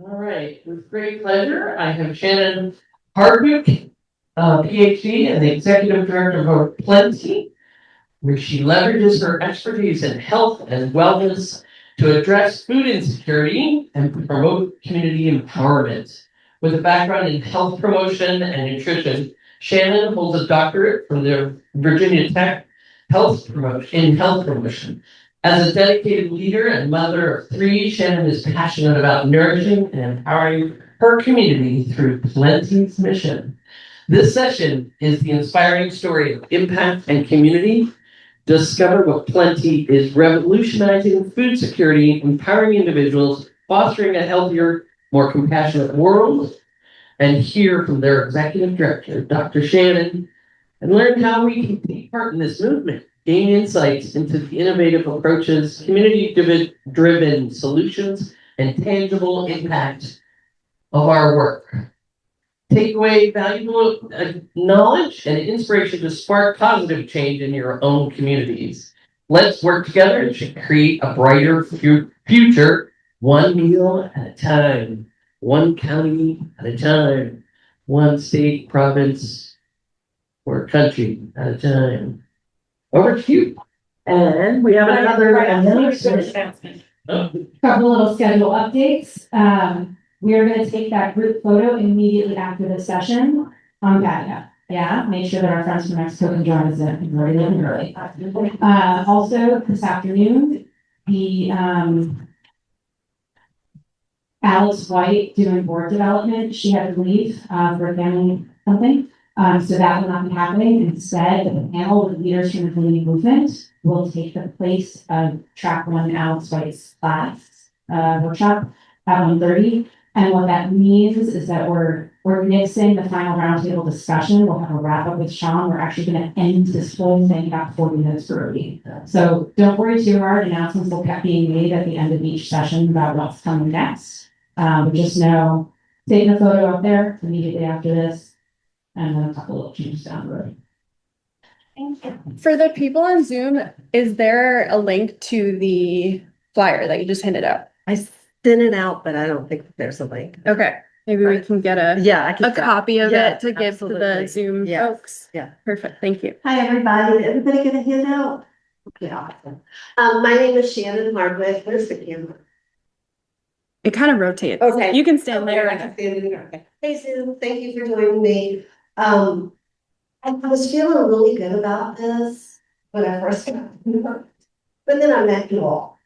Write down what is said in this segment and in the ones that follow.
All right, with great pleasure, I have Shannon Hardwicke, PhD, and the Executive Director of Plenty, where she leverages her expertise in health and wellness to address food insecurity and promote community empowerment. With a background in health promotion and nutrition, Shannon holds a doctorate from the Virginia Tech Health Promotion. As a dedicated leader and mother of three, Shannon is passionate about nourishing and empowering her community through Plenty's mission. This session is the inspiring story of impact and community. Discover what Plenty is revolutionizing food security, empowering individuals, fostering a healthier, more compassionate world, and hear from their executive director, Dr. Shannon, and learn how we can take part in this movement, gain insights into the innovative approaches, community-driven solutions, and tangible impact of our work. Take away valuable knowledge and inspiration to spark positive change in your own communities. Let's work together to create a brighter future, one meal at a time, one county at a time, one state, province, or country at a time. Over to you. And we have another announcement. Couple little schedule updates. We are going to take that group photo immediately after the session on patio. Yeah, make sure that our friends from Mexico can join us in early. Also, this afternoon, the Alice White doing board development. She had to leave for a family something. So that will not be happening. Instead, the panel with leaders from the community movement will take the place of track one Alice White's class workshop at 1:30. And what that means is that we're mixing the final roundtable discussion. We'll have a wrap up with Sean. We're actually going to end this whole thing about 40 minutes early. So don't worry too hard. Announcements will keep being made at the end of each session about what's coming next. But just know, taking a photo up there immediately after this, and then a couple of changes down the road. For the people on Zoom, is there a link to the flyer that you just handed out? I sent it out, but I don't think there's a link. Okay, maybe we can get a copy of it to give to the Zoom folks. Yeah, perfect. Thank you. Hi, everybody. Did everybody get a handout? Okay, awesome. My name is Shannon Hardwicke. Where's the camera? It kind of rotates. Okay, you can stand there. I can stand there. Okay. Hey, Zoom. Thank you for joining me. I was feeling really good about this when I first got here, but then I met you all.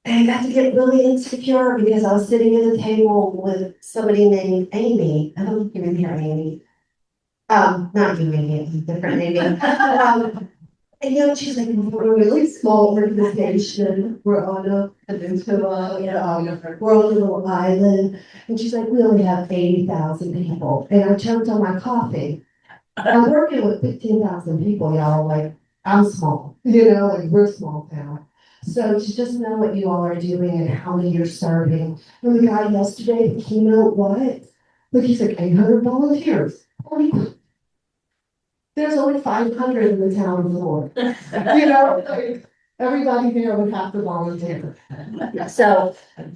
And I got to get really insecure because I was sitting at a table with somebody named Amy. I don't think you're in here, Amy. Not you, Amy, it's a different Amy. And she's like, we're a really small organization. We're on a peninsula, we're on a little island. And she's like, we only have 80,000 people. And I choked on my coffee. I'm working with 15,000 people, y'all. Like, I'm small, like we're a small town. So to just know what you all are doing and how many you're serving. And the guy yesterday, the keynote, look, he's like 800 volunteers. There's only 500 in the town of Lord. Like everybody there would have to volunteer. So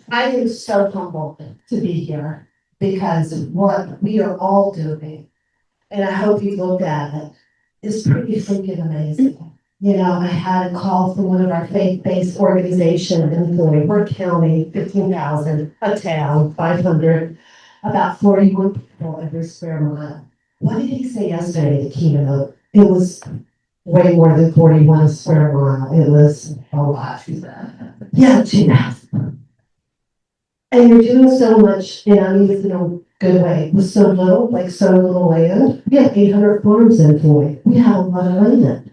I am so humbled to be here because what we are all doing, and I hope you looked at it, is pretty freaking amazing. I had a call from one of our faith-based organizations in Floyd County, 15,000, a town, 500, about 41 people every square mile. What did he say yesterday at the keynote? It was way more than 41 square mile. It was a lot. Yeah, 2,000. And you're doing so much, and I mean this in a good way, with so little land. We have 800 farms in Floyd. We have a lot of land.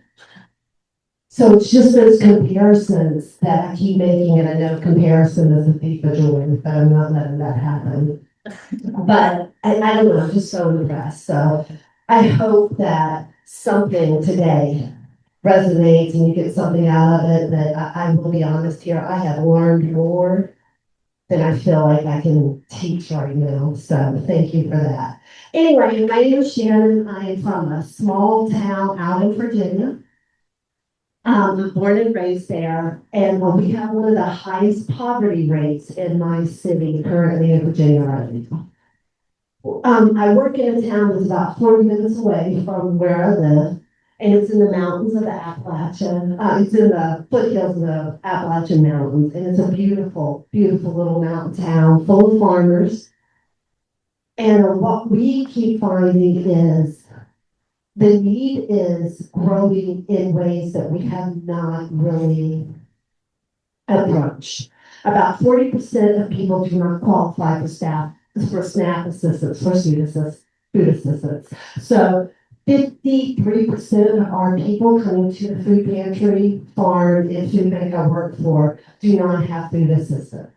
So it's just those comparisons that I keep making, and I know comparison is a thief of joy, but I'm not letting that happen. But I don't know, I'm just so impressed. So I hope that something today resonates and you get something out of it. That I will be honest here, I have learned more than I feel like I can teach right now. So thank you for that. Anyway, my name is Shannon. I am from a small town out in Virginia. I'm born and raised there, and we have one of the highest poverty rates in my city currently in Virginia right now. I work in a town that's about 40 minutes away from where I live, and it's in the mountains of the Appalachian. It's in the foothills of the Appalachian Mountains, and it's a beautiful, beautiful little mountain town full of farmers. And what we keep finding is the need is growing in ways that we have not really approached. About 40% of people do not qualify for SNAP assistance, for food assistance. So 53% of our people coming to the food pantry, farm, and food bank I work for do not have food assistance.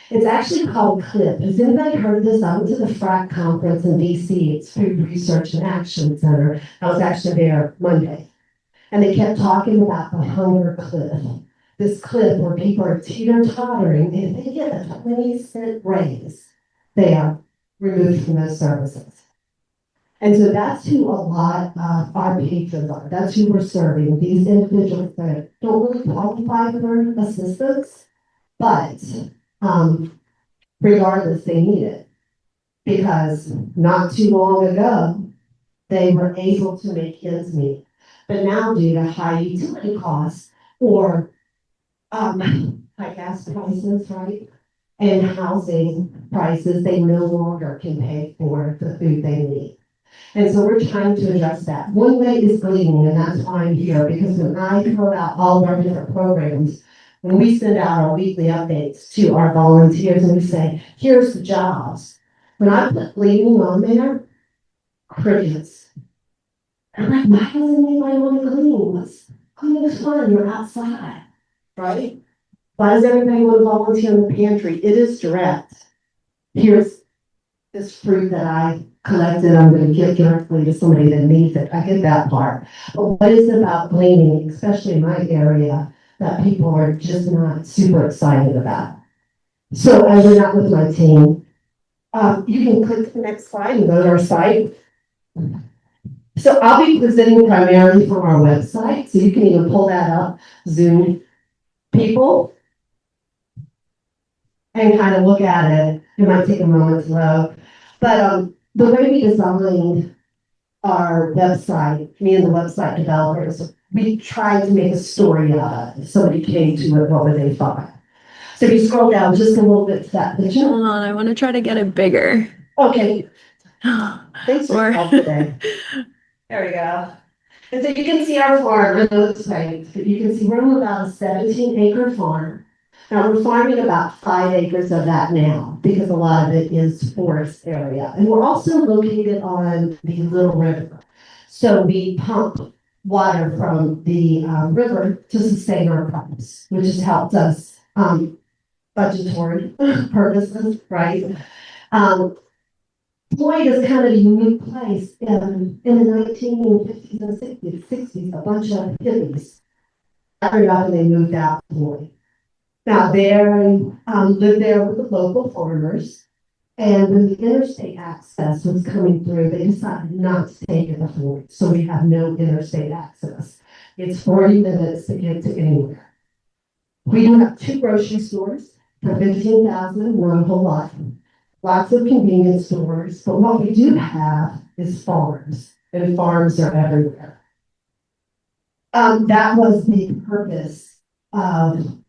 It's actually called CLIP. Has anybody heard of this? I went to the FRAC conference in DC. It's Food Research and Action Center. I was actually there Monday. And they kept talking about the hunger cliff. This cliff where people are teeter-tottering, and if they get a 20-cent raise, they are removed from those services. And so that's who a lot of our patrons are. That's who we're serving. These individuals that don't really qualify for assistance, but regardless, they need it. Because not too long ago, they were able to make ends meet. But now due to high utility costs or high gas prices, right? And housing prices, they no longer can pay for the food they need. And so we're trying to address that. One way is gleaning, and that's why I'm here, because when I throw out all of our different programs, when we send out our weekly updates to our volunteers and we say, here's the jobs. When I put gleaning on there, crickets. I'm like, why doesn't anybody want to glean? Gleaning is fun, you're outside, right? Why does everybody want to volunteer in the pantry? It is direct. Here's this fruit that I collected, I'm going to give directly to somebody that needs it. I get that part. But what is it about gleaning, especially in my area, that people are just not super excited about? So I went out with my team. You can click the next slide and go to our site. So I'll be presenting primarily from our website, so you can even pull that up, Zoom people, and kind of look at it. It might take a moment to load. But the way we designed our website, me and the website developers, we tried to make a story out of it. If somebody came to it, what would they find? So if you scroll down just a little bit to that picture. Hold on, I want to try to get it bigger. Okay, thanks for Or- your help today. There we go. And so you can see our farm, I know it's right, but you can see we're on about a 17-acre farm. Now we're farming about 5 acres of that now because a lot of it is forest area. And we're also located on the Little River. So we pump water from the river to sustain our crops, which has helped us budgetary purposes, right? Floyd is kind of a unique place. In the 1950s and 60s, a bunch of hippies gathered up and they moved out to Floyd. Now they lived there with the local farmers, and when the interstate access was coming through, they decided not to take it to Floyd, so we have no interstate access. It's 40 minutes to get to anywhere. We do have 2 grocery stores for 15,000, not a whole lot. Lots of convenience stores, but what we do have is farms, and farms are everywhere. That was the purpose of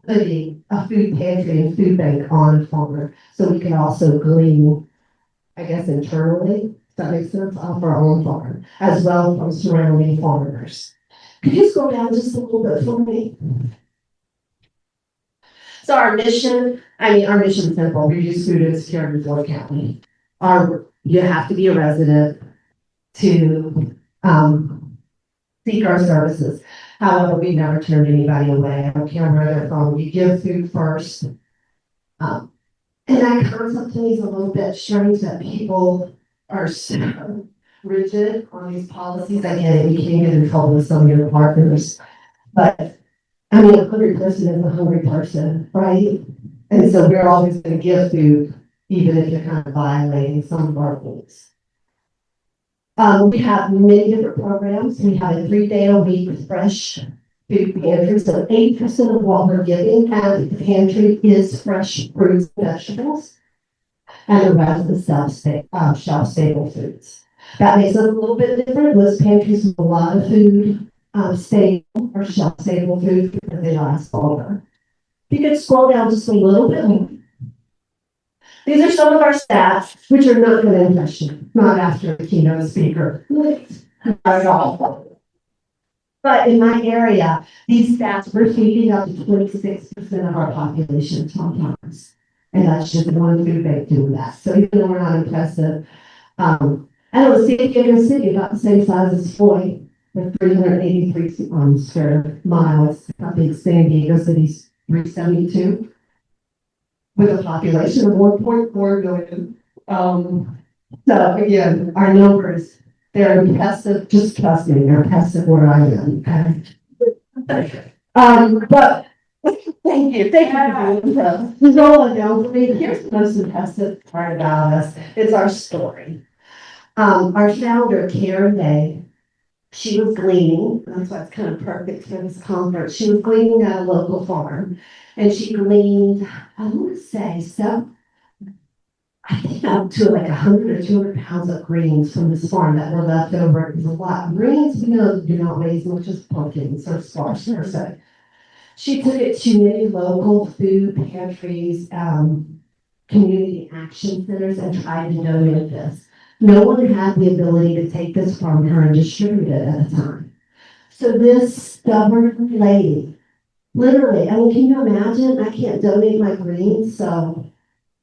putting a food pantry and food bank on a farm, so we can also glean, I guess, internally, if that makes sense, off our own farm, as well from surrounding farmers. Could you scroll down just a little bit for me? So our mission is simple. We use food insecurity in Floyd County. You have to be a resident to seek our services. However, we never turned anybody away. I don't care where they're from. You give food first. And that concept to me is a little bit strange that people are so rigid on these policies. I get it. You can't get in trouble with some of your partners. But a hungry person is a hungry person, right? And so we're always going to give food, even if you're kind of violating some of our rules. We have many different programs. We have a 3-day-a-week fresh food pantry. So 80% of what we're giving at the pantry is fresh fruits and vegetables, and the rest is shelf stable foods. That makes it a little bit different. Most pantries have a lot of food, stable or shelf stable foods because they last longer. If you could scroll down just a little bit more. These are some of our stats, which are not going to impress you, not after a keynote speaker. Not at all. But in my area, these stats were feeding up to 26% of our population sometimes. And that's just one food bank doing that. So even though we're not impressive, I don't know, San Diego City, about the same size as Floyd, with 383 square miles. I think San Diego City's 372, with a population of 1.4 million. So again, our numbers, they're impressive, just trust me, they're impressive where I am, okay? But thank you for being impressed. There's all I know for me. Here's the most impressive part about us, is our story. Our founder, Karen Day, she was gleaning, that's why it's kind of perfect for this conference. She was gleaning at a local farm, and she gleaned, I want to say, so I think up to like 100 or 200 pounds of greens from this farm that were left over. It was a lot. Greens, we know, do not raise much as pumpkins or squash per se. She took it to many local food pantries, community action centers, and tried to donate this. No one had the ability to take this from her and distribute it at the time. So this stubborn lady, literally, I mean, can you imagine? I can't donate my greens, so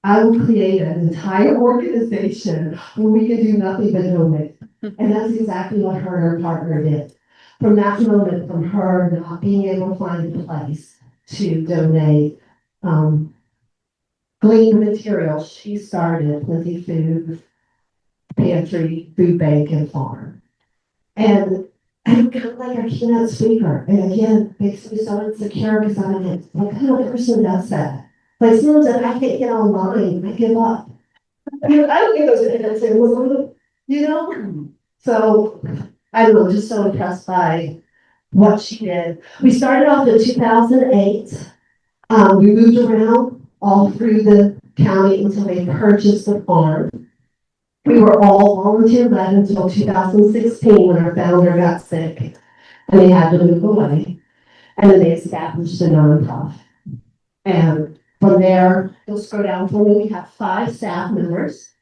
I will create an entire organization where we can do nothing but donate. And that's exactly what her and her partner did. From that moment, from her not being able to find a place to donate gleaned material, she started Plenty Food Pantry, Food Bank, and Farm. And I'm kind of like our keynote speaker. And again, it makes me so insecure because I'm like, what kind of person does that? Like, someone said, I can't get online, I give up. I don't get those minutes, you know? So, I don't know, just so impressed by what she did. We started off in 2008. We moved around all through the county until they purchased the farm. We were all volunteer-led until 2016 when our founder got sick and they had to move away. And then they established a nonprofit. And from there, you'll scroll down for me, we have 5 staff members.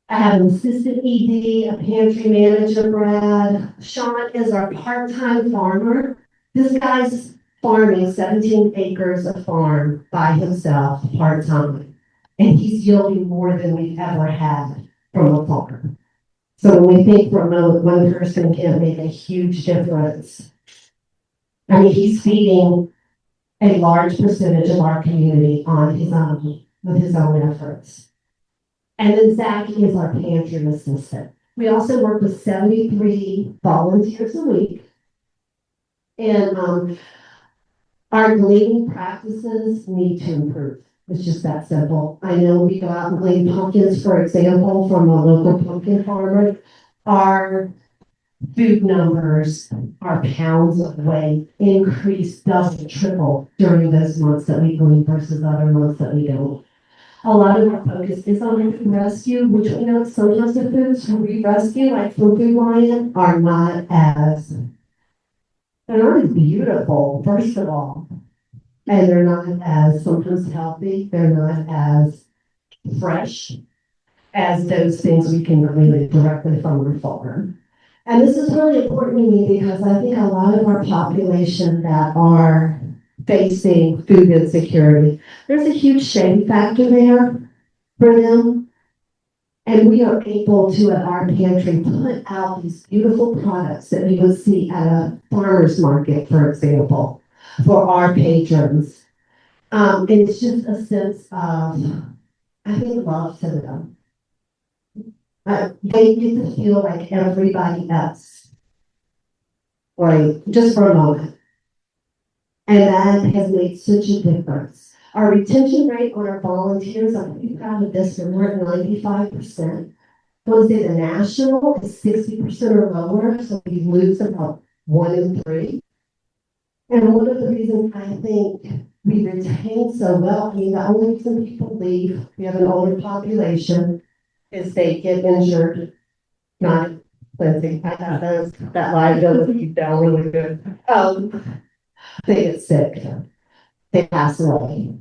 I have an assistant ED, a pantry manager, Brad. Sean is our part-time farmer. This guy's farming 17 acres of farm by himself, part-time. And he's yielding more than we've ever had from a farm. So when we think for a moment, one person can make a huge difference. I mean, he's feeding a large percentage of our community on his own, with his own efforts. And then Zachy is our pantry assistant. We also work with 73 volunteers a week. And our gleaning practices need to improve. It's just that simple. I know we go out and glean pumpkins, for example, from a local pumpkin farmer. Our food numbers, our pounds of weight increase double, triple during those months that we glean versus other months that we don't. A lot of our focus is on food rescue, which we know sometimes the foods we rescue, like from Food Lion, are not as, they're not as beautiful, first of all. And they're not as sometimes healthy, they're not as fresh as those things we can glean directly from our farm. And this is really important to me because I think a lot of our population that are facing food insecurity, there's a huge shame factor there for them. And we are able to, at our pantry, put out these beautiful products that you would see at a farmer's market, for example, for our patrons. And it's just a sense of, I think, love to them. They get to feel like everybody else, right? Just for a moment. And that has made such a difference. Our retention rate on our volunteers, I'm pretty proud of this, we're at 95%. I want to say the national is 60% or lower, so we lose about one in three. And one of the reasons I think we retain so well, I mean, the only reason people leave, we have an older population, is they get injured, not plenty. I have those, that liability down really good. They get sick, they pass away.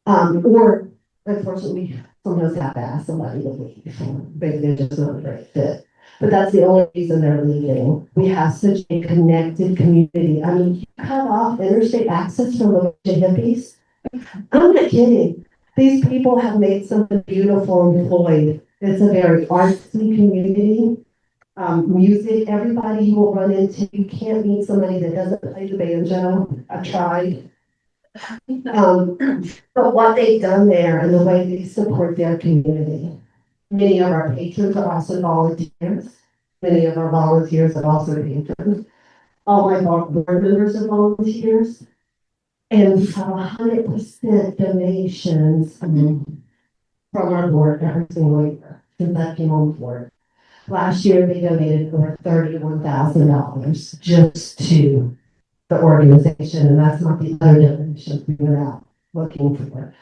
Or unfortunately, sometimes have to ask somebody to leave. Maybe they're just not a great fit. But that's the only reason they're leaving. We have such a connected community. I mean, you cut off interstate access from a bunch of hippies. I'm not kidding. These people have made something beautiful in Floyd. It's a very artsy community. Music, everybody you will run into, you can't meet somebody that doesn't play the banjo. I tried. But what they've done there and the way they support their community. Many of our patrons are also volunteers. Many of our volunteers are also patrons. All my board members are volunteers. And we have 100% donations from our board every single year since I came on board. Last year, they donated over $31,000 just to the organization, and that's not the other donations we went out looking for.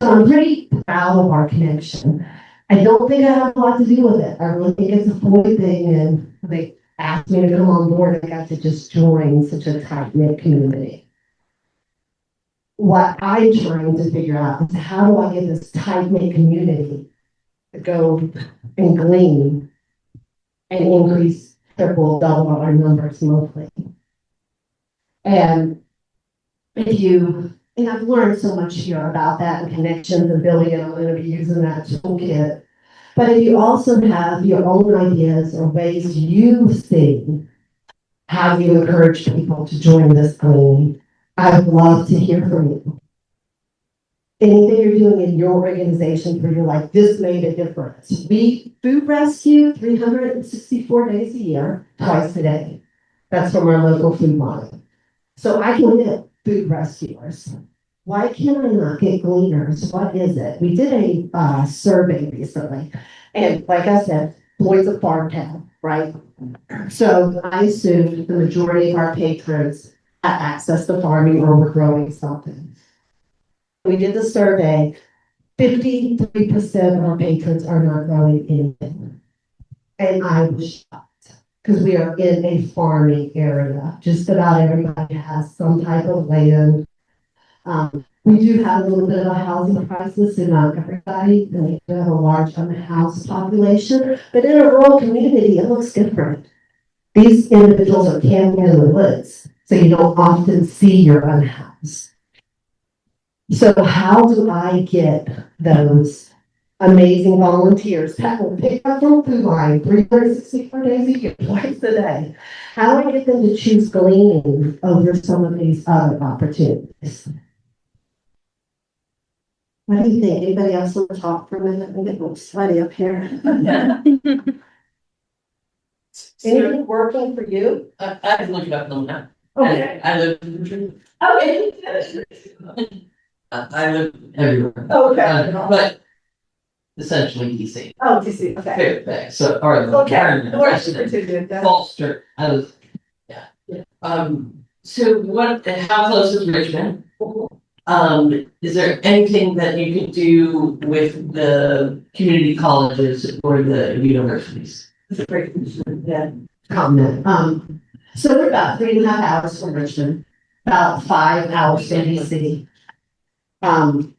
So I'm pretty proud of our connection. I don't think I have a lot to do with it. I really think it's a Floyd thing, and they asked me to come on board. I got to just join such a tight-knit community. What I'm trying to figure out is how do I get this tight-knit community to go and glean and increase, triple, double our numbers monthly. And and I've learned so much here about that and connections and building, and I'm going to be using that toolkit. But if you also have your own ideas or ways you see how you encourage people to join this glean, I would love to hear from you. Anything you're doing in your organization where you're like, this made a difference. We food rescue 364 days a year, twice a day. That's from our local food line. So I can get food rescuers. Why can't I not get gleaners? What is it? We did a survey recently. And like I said, Floyd's a farm town, right? So I assumed the majority of our patrons had access to farming or were growing something. We did the survey, 53% of our patrons are not growing anything. And I was shocked because we are in a farming area. Just about everybody has some type of land. We do have a little bit of a housing crisis in everybody, and we do have a large unhoused population, but in a rural community, it looks different. These individuals are camping in the woods, so you don't often see your unhoused. So how do I get those amazing volunteers that will pick up from food line 364 days a year, twice a day? How do I get them to choose gleaning over some of these other opportunities? What do you think? Anybody else want to talk for a minute? I'm getting a little sweaty up here. Anything working for you? I can look it up now. Okay. I live in the country. Okay. I live everywhere. Okay. But essentially DC. Oh, DC. Okay. Fairfax, so, or the Okay. Falster, I was, yeah. So how close is Richmond? Is there anything that you could do with the community colleges or the universities? That's a great comment. So we're about 3.5 hours from Richmond, about 5 hours from DC. And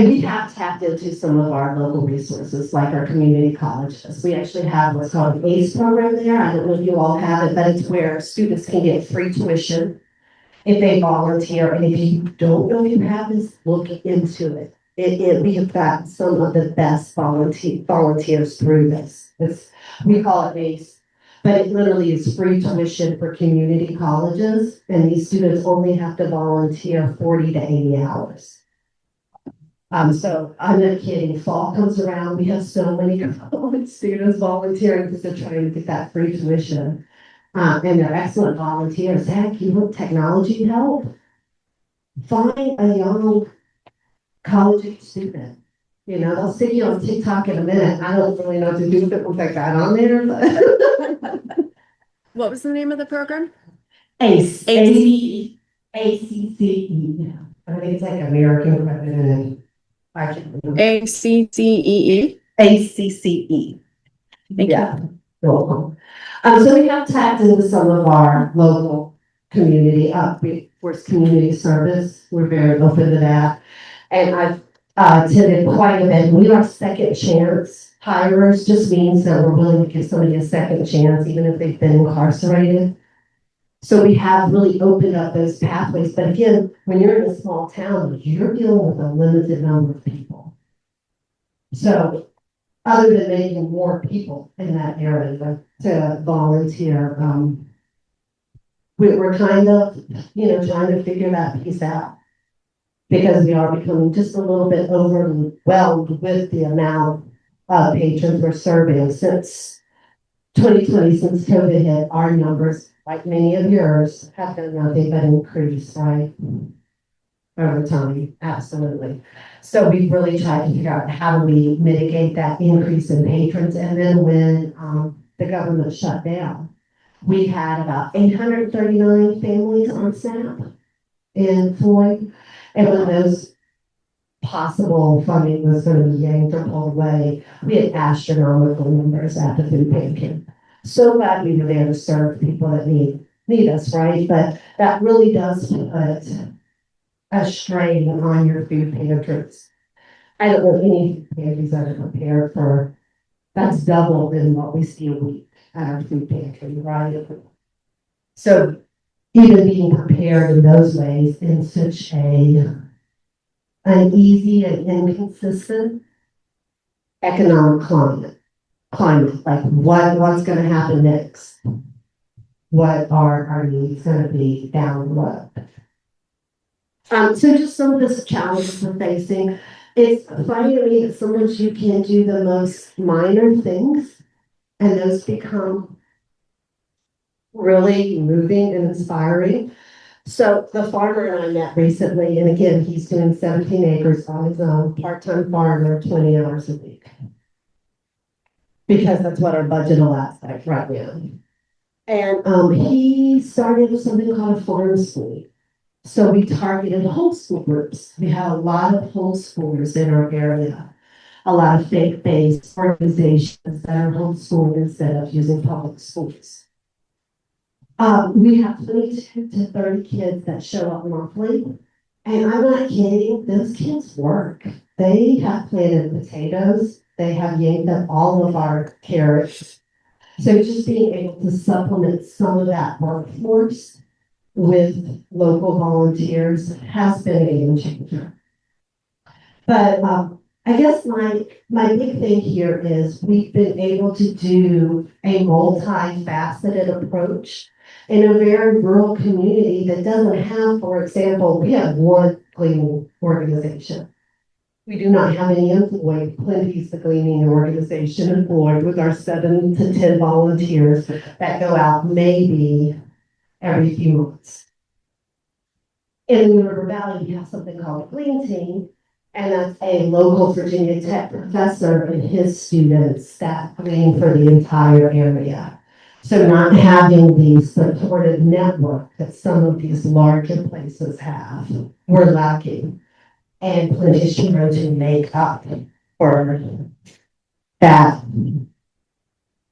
we have tapped into some of our local resources, like our community colleges. We actually have what's called an ACE program there. I don't know if you all have it, but it's where students can get free tuition if they volunteer. And if you don't know if you have this, look into it. We have got some of the best volunteers through this. We call it ACE, but it literally is free tuition for community colleges. And these students only have to volunteer 40 to 80 hours. So I'm not kidding. Fall comes around, we have so many students volunteering because they're trying to get that free tuition. And they're excellent volunteers. Heck, you want technology help? Find a young college age student. You know, they'll stick you on TikTok in a minute. I don't really know what to do with it once I got on there, but What was the name of the program? ACE. ACE. ACCE. I think it's like American Revenue. I can't remember. ACCEE. ACCE. Thank you. Yeah, you're welcome. So we have tapped into some of our local community, for community service. We're very open to that. And I've attended quite a bit. We are second chance hirers, just means that we're willing to give somebody a second chance, even if they've been incarcerated. So we have really opened up those pathways. But again, when you're in a small town, you're dealing with a limited number of people. So other than making more people in that area to volunteer, we're kind of, trying to figure that piece out. Because we are becoming just a little bit overwhelmed with the amount of patrons we're serving. Since 2020, since COVID hit, our numbers, like many of yours, have done nothing but increase, right? Over time, absolutely. So we've really tried to figure out how do we mitigate that increase in patrons. And then when the government shut down, we had about 839 families on SNAP in Floyd. And when those possible funding was going to be yanked or pulled away, we had astronomical numbers at the food pantry. So glad we were there to serve people that need us, right? But that really does put a strain on your food pantries. I don't know any food pantries that are prepared for, that's double than what we see a week at our food pantry, right? So even being prepared in those ways in such an easy and inconsistent economic climate, like what's going to happen next? What are our needs going to be down the road? So just some of the challenges we're facing. It's funny to me that sometimes you can do the most minor things and those become really moving and inspiring. So the farmer and I met recently, and again, he's doing 17 acres on his own, part-time farmer, 20 hours a week. Because that's what our budget allows right now. And he started something called a farm school. So we targeted homeschool groups. We have a lot of homeschoolers in our area, a lot of faith-based organizations that are homeschooled instead of using public schools. We have 22 to 30 kids that show up monthly. And I'm not kidding, those kids work. They have planted potatoes. They have yanked up all of our carrots. So just being able to supplement some of that workforce with local volunteers has been a game changer. But I guess my big thing here is we've been able to do a multifaceted approach in a very rural community that doesn't have, for example, we have one cleaning organization. We do not have any employed. Plenty's the cleaning organization employed with our 7 to 10 volunteers that go out maybe every few months. In the River Valley, we have something called a Clean Team, and that's a local Virginia Tech professor and his students that clean for the entire area. So not having the supportive network that some of these larger places have, we're lacking. And plenty children to make up for that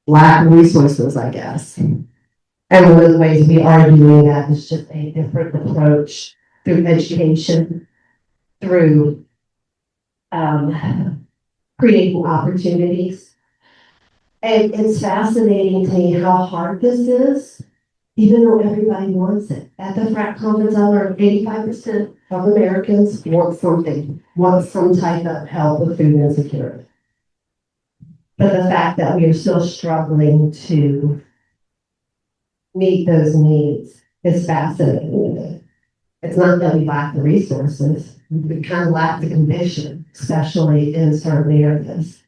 lack of resources, I guess. And one of the ways we are doing that is just a different approach through education, through creating opportunities. And it's fascinating to me how hard this is, even though everybody wants it. At the FRAC conference, I learned 85% of Americans want some type of help with food insecurity. But the fact that we are still struggling to meet those needs is fascinating. It's not that we lack the resources, we kind of lack the conviction, especially in certain areas.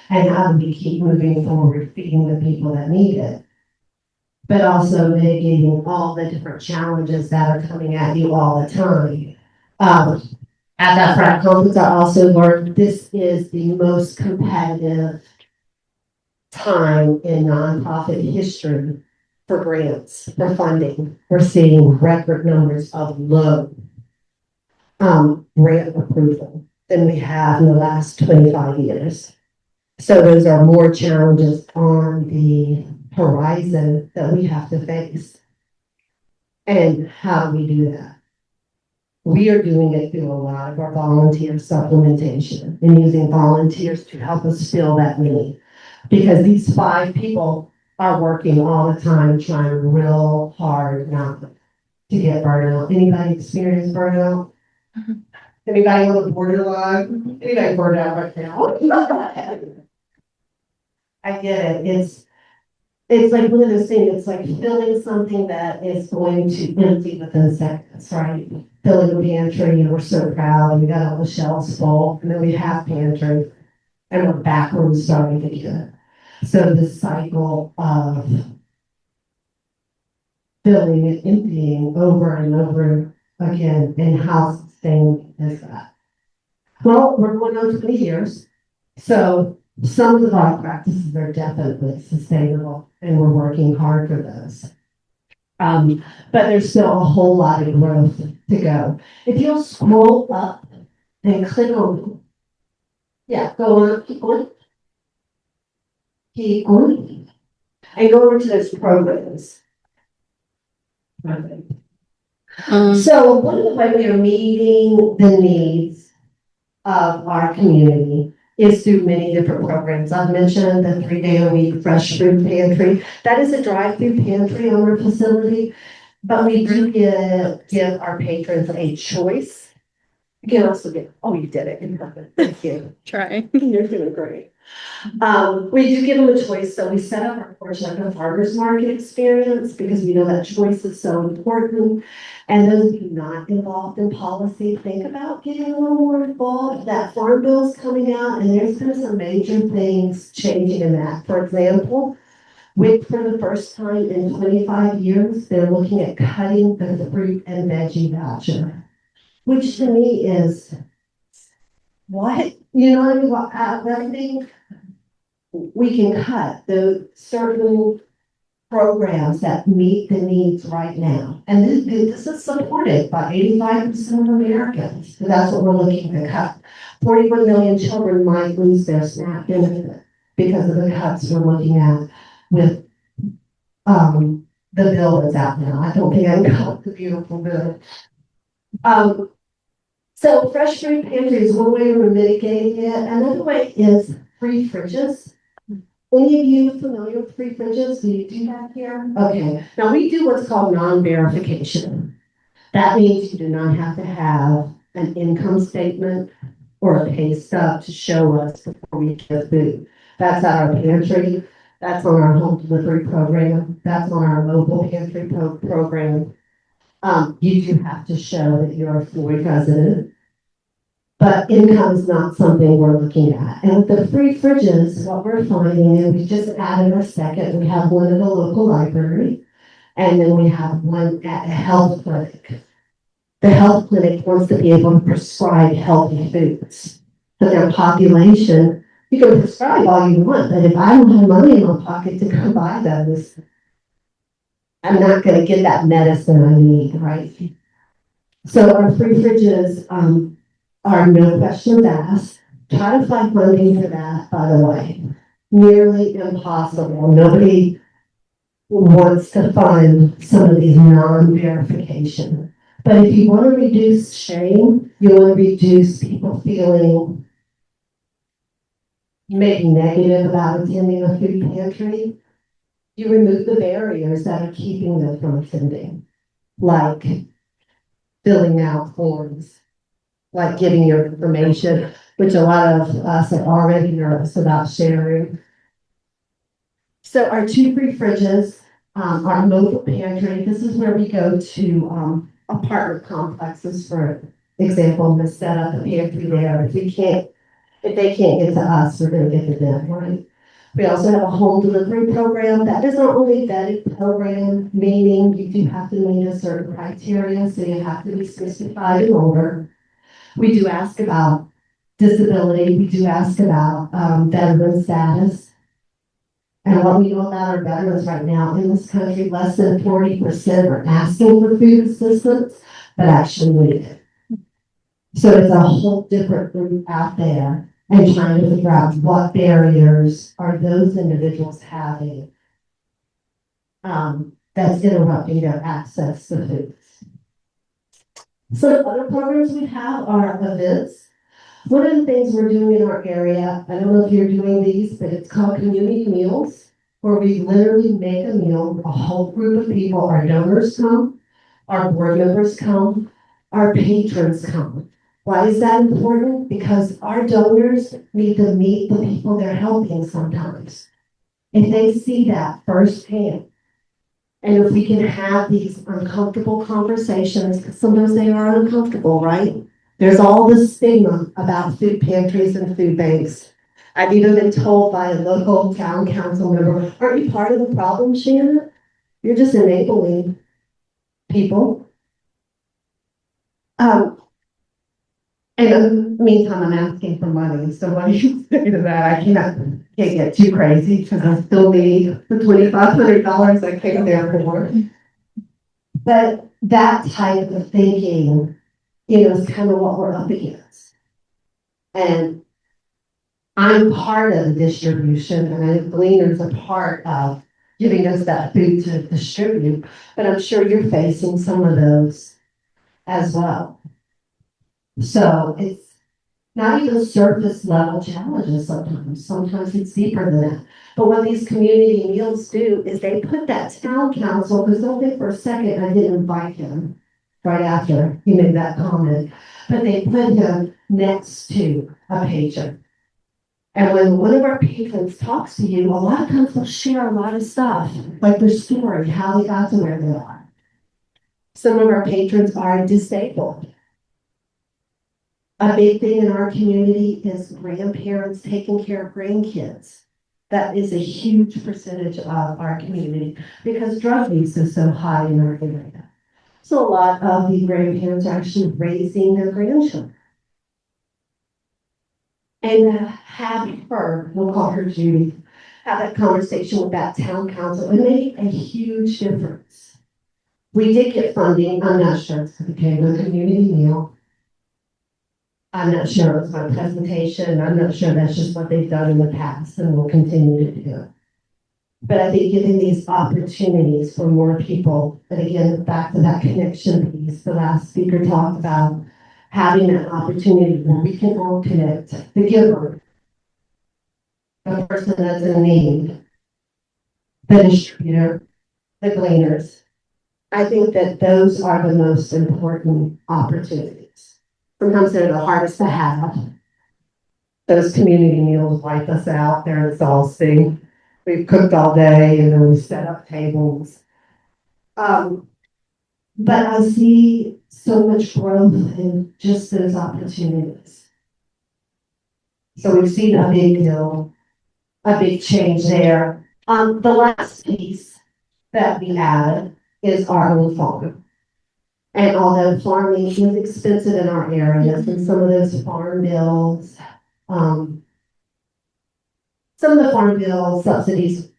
And how do we keep moving forward, feeding the people that need it, but also mitigating all the different challenges that are coming at you all the time. At that FRAC conference, I also learned this is the most competitive time in nonprofit history for grants, for funding. We're seeing record numbers of low grant approval than we have in the last 25 years. So those are more challenges on the horizon that we have to face. And how do we do that? We are doing it through a lot of our volunteer supplementation and using volunteers to help us fill that need. Because these 5 people are working all the time, trying real hard not to get burnout. Anybody experience burnout? Anybody on the borderline? Anybody burned out right now? I get it. It's like one of those things, it's like filling something that is going to empty within seconds, right? Filling the pantry, and we're so proud, and we got all the shelves full, and then we have pantry, and we're back where we started again. So the cycle of filling and emptying over and over again, and how sustainable is that? Well, we're going on 20 years, so some of the thought practices are definitely sustainable, and we're working hard for those. But there's still a whole lot of growth to go. If you'll scroll up and click on, go on, keep going, and go over to those programs. So one of the ways we are meeting the needs of our community is through many different programs. I've mentioned the 3-day-a-week fresh food pantry. That is a drive-through pantry on our facility, but we do give our patrons a choice. You can also oh, you did it. Perfect. Thank you. Try. You're doing great. We do give them a choice, so we set up our porch like a farmer's market experience because we know that choice is so important. And those of you not involved in policy, think about getting a little more involved. That farm bill's coming out, and there's been some major things changing in that. For example, for the first time in 25 years, they're looking at cutting the fruit and veggie voucher, which to me is what? You know what I mean? Well, I think we can cut the certain programs that meet the needs right now. And this is supported by 85% of Americans. So that's what we're looking to cut. 41 million children might lose their SNAP benefit because of the cuts we're looking at with the bill that's out now. I don't think I got the beautiful bill. So fresh food pantry is one way we're mitigating it. Another way is free fridges. Any of you familiar with free fridges? Do you do that here? Okay. Now we do what's called non-verification. That means you do not have to have an income statement or a pay stub to show us before we give food. That's at our pantry. That's on our home delivery program. That's on our mobile pantry program. You do have to show that you're a Floyd resident. But income is not something we're looking at. And with the free fridges, what we're finding, and we just added our second, we have one at a local library, and then we have one at a health clinic. The health clinic wants to be able to prescribe healthy foods. For their population, you can prescribe all you want, but if I don't have money in my pocket to go buy those, I'm not going to get that medicine I need, right? So our free fridges, are no questions asked. Try to find funding for that, by the way. Nearly impossible. Nobody wants to fund some of these non-verification. But if you want to reduce shame, you want to reduce people feeling maybe negative about attending a food pantry, you remove the barriers that are keeping them from attending, like filling out forms, like giving your information, which a lot of us are already nervous about sharing. So our 2 free fridges, our mobile pantry, this is where we go to apartment complexes, for example, to set up a pantry there. If they can't get to us, we're going to get to them, right? We also have a home delivery program. That is our only vetted program, meaning you do have to meet a certain criteria, so you have to be 65 and older. We do ask about disability. We do ask about veteran status. And what we know about our veterans right now in this country, less than 40% are asking for food assistance, but actually need it. So it's a whole different group out there and trying to figure out what barriers are those individuals having that's interrupting their access to food. Some other programs we have are events. One of the things we're doing in our area, I don't know if you're doing these, but it's called community meals, where we literally make a meal, a whole group of people, our donors come, our board members come, our patrons come. Why is that important? Because our donors need to meet the people they're helping sometimes. If they see that firsthand, and if we can have these uncomfortable conversations, because sometimes they are uncomfortable, right? There's all this stigma about food pantries and food banks. I've even been told by a local town council member, aren't you part of the problem, Shannon? You're just enabling people. And in the meantime, I'm asking for money. So what do you say to that? I can't get too crazy because I still need the $2,500 I came there for. But that type of thinking, is kind of what we're up against. And I'm part of the distribution, and I think Gleaner's a part of giving us that food to distribute. But I'm sure you're facing some of those as well. So it's not even surface level challenges sometimes. Sometimes it's deeper than that. But what these community meals do is they put that town council, because don't think for a second I didn't invite him right after he made that comment, but they put him next to a patron. And when one of our patrons talks to you, a lot of times they'll share a lot of stuff, like their story, how they got to where they are. Some of our patrons are disabled. A big thing in our community is grandparents taking care of grandkids. That is a huge percentage of our community because drug use is so high in our area. So a lot of the grandparents are actually raising their grandchildren. And have her, we'll call her Judy, have that conversation with that town council. It made a huge difference. We did get funding, I'm not sure if it became a community meal. I'm not sure it was my presentation. I'm not sure that's just what they've done in the past and will continue to do. But I think giving these opportunities for more people, but again, back to that connection piece, the last speaker talked about having an opportunity where we can all connect, the giver, the person that's in need, the distributor, the gleaners. I think that those are the most important opportunities. Sometimes they're the hardest to have. Those community meals wipe us out. They're exhausting. We've cooked all day and then we set up tables. But I see so much growth in just those opportunities. So we've seen a big deal, a big change there. The last piece that we added is our own farm. And although farming is expensive in our areas, and some of those farm bills, some of the farm bill subsidies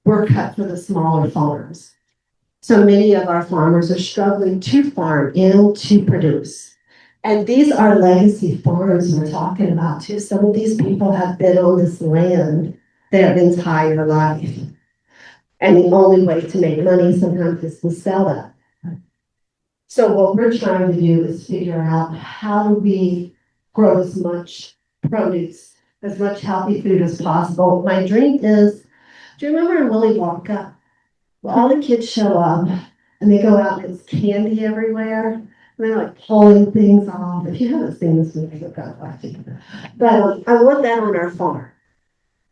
were cut for the smaller farms. So many of our farmers are struggling to farm and to produce. And these are legacy farms we're talking about too. Some of these people have been on this land their entire life. And the only way to make money sometimes is to sell that. So what we're trying to do is figure out how do we grow as much produce, as much healthy food as possible. My dream is, do you remember in Willy Wonka? Well, all the kids show up and they go out and there's candy everywhere. And they're like pulling things off. If you haven't seen this movie, you've got to watch it. But I want that on our farm.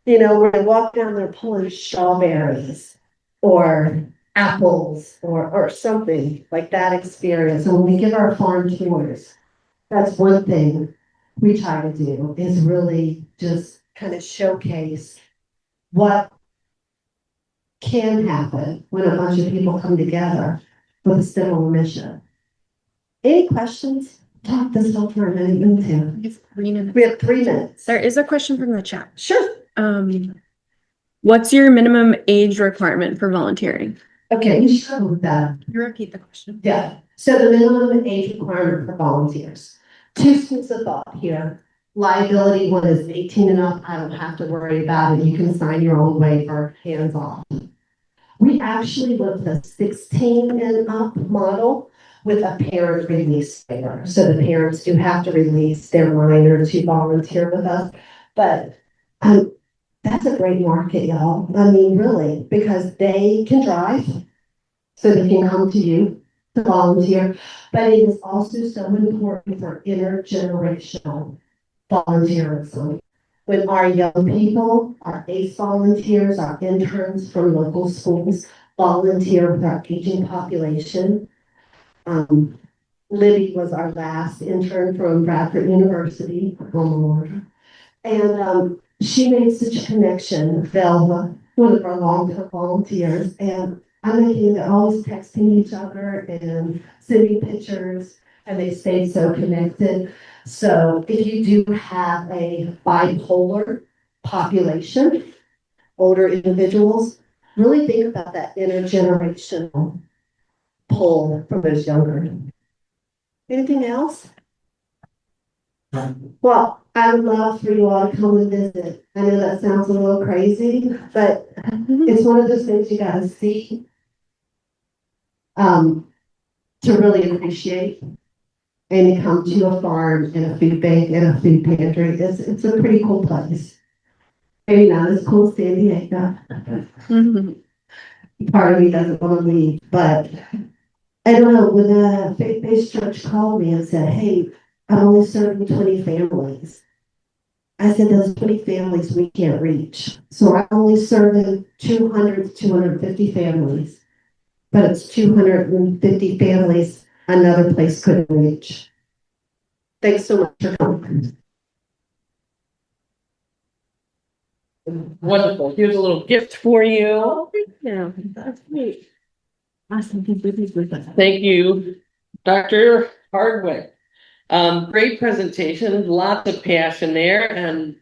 Where I walk down there pulling strawberries or apples or something like that experience. And when we give our farm tours, that's one thing we try to do is really just kind of showcase what can happen when a bunch of people come together with a similar mission. Any questions? Talk this whole for a minute. We have 3 minutes. We have 3 minutes. There is a question from the chat. Sure. What's your minimum age requirement for volunteering? Okay, you should go with that. You repeat the question. Yeah, so the minimum age requirement for volunteers. Two schools of thought here. Liability, one is 18 and up, I don't have to worry about it, you can sign your own waiver, hands off. We actually went with a 16 and up model with a parent release waiver. So the parents do have to release their minor to volunteer with us. But that's a great market, y'all. I mean, really, because they can drive, so they can come to you to volunteer. But it is also so important for intergenerational volunteerism. When our young people, our ACE volunteers, our interns from local schools volunteer with our aging population. Libby was our last intern from Bradford University, and she made such a connection with Velva, one of our long-term volunteers, and I'm making they're always texting each other and sending pictures, and they stayed so connected. So if you do have a bipolar population, older individuals, really think about that intergenerational pull from those younger. Anything else? Well, I would love for you all to come and visit. I know that sounds a little crazy, but it's one of those things you gotta see to really appreciate. And you come to a farm and a food bank and a food pantry. It's a pretty cool place. Maybe not as cool as San Diego. Part of me doesn't want to leave, but I don't know, when the faith-based church called me and said, hey, I'm only serving 20 families. I said, those 20 families we can't reach. So I'm only serving 200 to 250 families. But it's 250 families another place couldn't reach. Thanks so much for coming. Wonderful. Here's a little gift for you. Yeah, that's great. Awesome. Thank you, Dr. Hardwicke. Great presentation, lots of passion there and